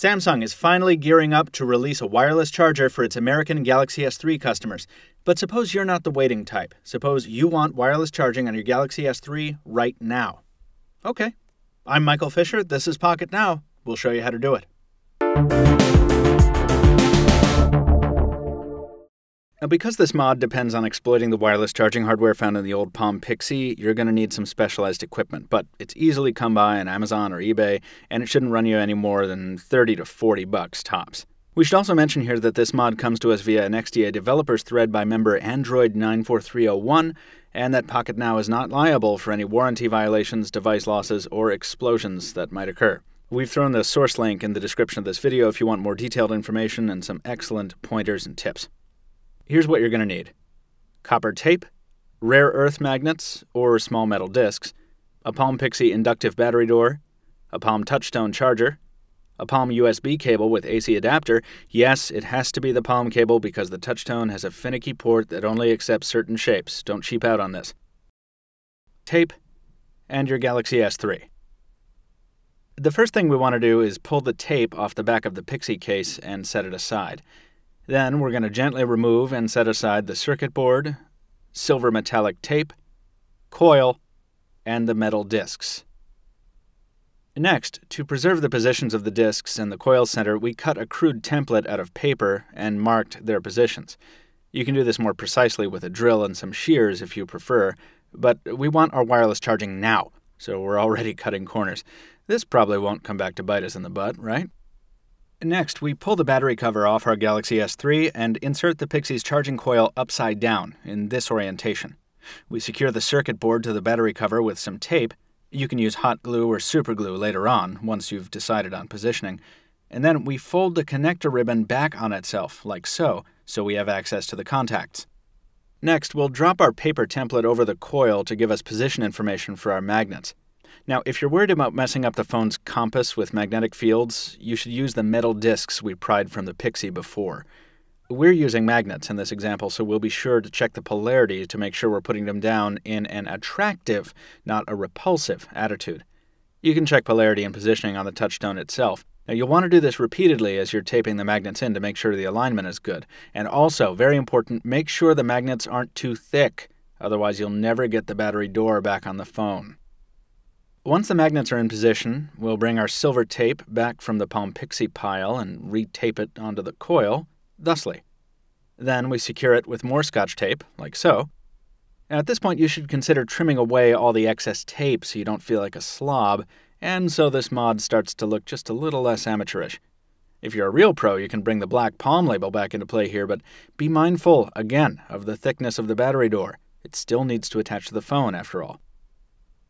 Samsung is finally gearing up to release a wireless charger for its American Galaxy S3 customers. But suppose you're not the waiting type. Suppose you want wireless charging on your Galaxy S3 right now. Okay. I'm Michael Fisher. This is Pocketnow. We'll show you how to do it. Now, because this mod depends on exploiting the wireless charging hardware found in the old Palm Pixie, you're going to need some specialized equipment, but it's easily come by on Amazon or eBay, and it shouldn't run you any more than $30 to $40 tops. We should also mention here that this mod comes to us via an XDA-Developers thread by member Android 94301, and that Pocketnow is not liable for any warranty violations, device losses, or explosions that might occur. We've thrown the source link in the description of this video if you want more detailed information and some excellent pointers and tips. Here's what you're going to need: copper tape, rare earth magnets or small metal discs, a Palm Pixie inductive battery door, a Palm touchstone charger, a Palm USB cable with AC adapter. Yes, it has to be the Palm cable because the touchstone has a finicky port that only accepts certain shapes. Don't cheap out on this. Tape, and your Galaxy S3. The first thing we want to do is pull the tape off the back of the Pixie case and set it aside. Then we're going to gently remove and set aside the circuit board, silver metallic tape, coil, and the metal discs. Next, to preserve the positions of the discs and the coil center, we cut a crude template out of paper and marked their positions. You can do this more precisely with a drill and some shears if you prefer, but we want our wireless charging now, so we're already cutting corners. This probably won't come back to bite us in the butt, right? Next, we pull the battery cover off our Galaxy S3 and insert the Pixie's charging coil upside down in this orientation. We secure the circuit board to the battery cover with some tape. You can use hot glue or super glue later on, once you've decided on positioning. And then we fold the connector ribbon back on itself, like so we have access to the contacts. Next, we'll drop our paper template over the coil to give us position information for our magnets. Now, if you're worried about messing up the phone's compass with magnetic fields, you should use the metal discs we pried from the Pixie before. We're using magnets in this example, so we'll be sure to check the polarity to make sure we're putting them down in an attractive, not a repulsive, attitude. You can check polarity and positioning on the touchstone itself. Now, you'll want to do this repeatedly as you're taping the magnets in to make sure the alignment is good. And also, very important, make sure the magnets aren't too thick. Otherwise, you'll never get the battery door back on the phone. Once the magnets are in position, we'll bring our silver tape back from the Palm Pixie pile and re-tape it onto the coil, thusly. Then we secure it with more Scotch tape, like so. And at this point, you should consider trimming away all the excess tape so you don't feel like a slob, and so this mod starts to look just a little less amateurish. If you're a real pro, you can bring the black Palm label back into play here, but be mindful, again, of the thickness of the battery door. It still needs to attach to the phone, after all.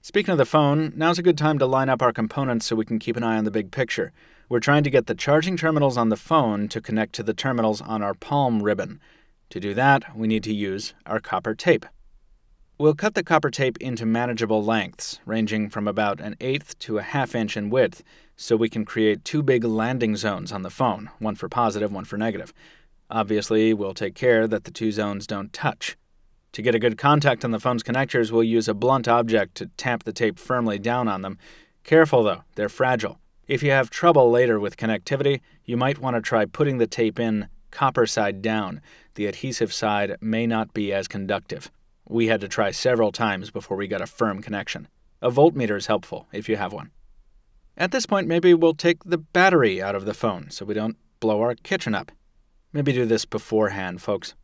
Speaking of the phone, now's a good time to line up our components so we can keep an eye on the big picture. We're trying to get the charging terminals on the phone to connect to the terminals on our Palm ribbon. To do that, we need to use our copper tape. We'll cut the copper tape into manageable lengths, ranging from about 1/8 to 1/2 inch in width, so we can create two big landing zones on the phone, one for positive, one for negative. Obviously, we'll take care that the two zones don't touch. To get a good contact on the phone's connectors, we'll use a blunt object to tamp the tape firmly down on them. Careful though, they're fragile. If you have trouble later with connectivity, you might want to try putting the tape in copper side down. The adhesive side may not be as conductive. We had to try several times before we got a firm connection. A voltmeter is helpful if you have one. At this point, maybe we'll take the battery out of the phone so we don't blow our kitchen up. Maybe do this beforehand, folks.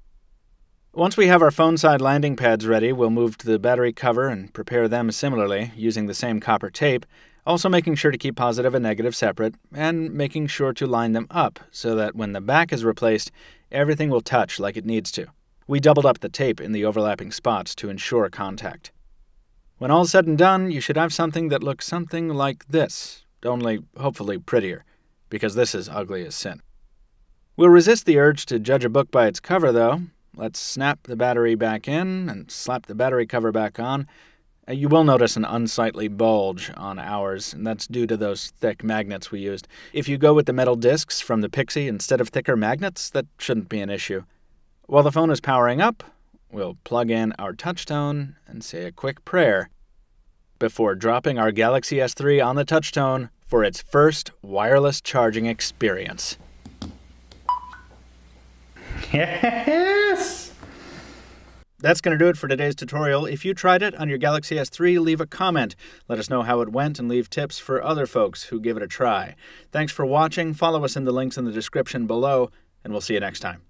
Once we have our phone side landing pads ready, we'll move to the battery cover and prepare them similarly, using the same copper tape, also making sure to keep positive and negative separate, and making sure to line them up so that when the back is replaced, everything will touch like it needs to. We doubled up the tape in the overlapping spots to ensure contact. When all's said and done, you should have something that looks something like this, only hopefully prettier, because this is ugly as sin. We'll resist the urge to judge a book by its cover, though. Let's snap the battery back in and slap the battery cover back on. You will notice an unsightly bulge on ours, and that's due to those thick magnets we used. If you go with the metal discs from the Pixie instead of thicker magnets, that shouldn't be an issue. While the phone is powering up, we'll plug in our touchstone and say a quick prayer before dropping our Galaxy S3 on the touchstone for its first wireless charging experience. Yes! That's going to do it for today's tutorial. If you tried it on your Galaxy S3, leave a comment. Let us know how it went and leave tips for other folks who give it a try. Thanks for watching. Follow us in the links in the description below, and we'll see you next time.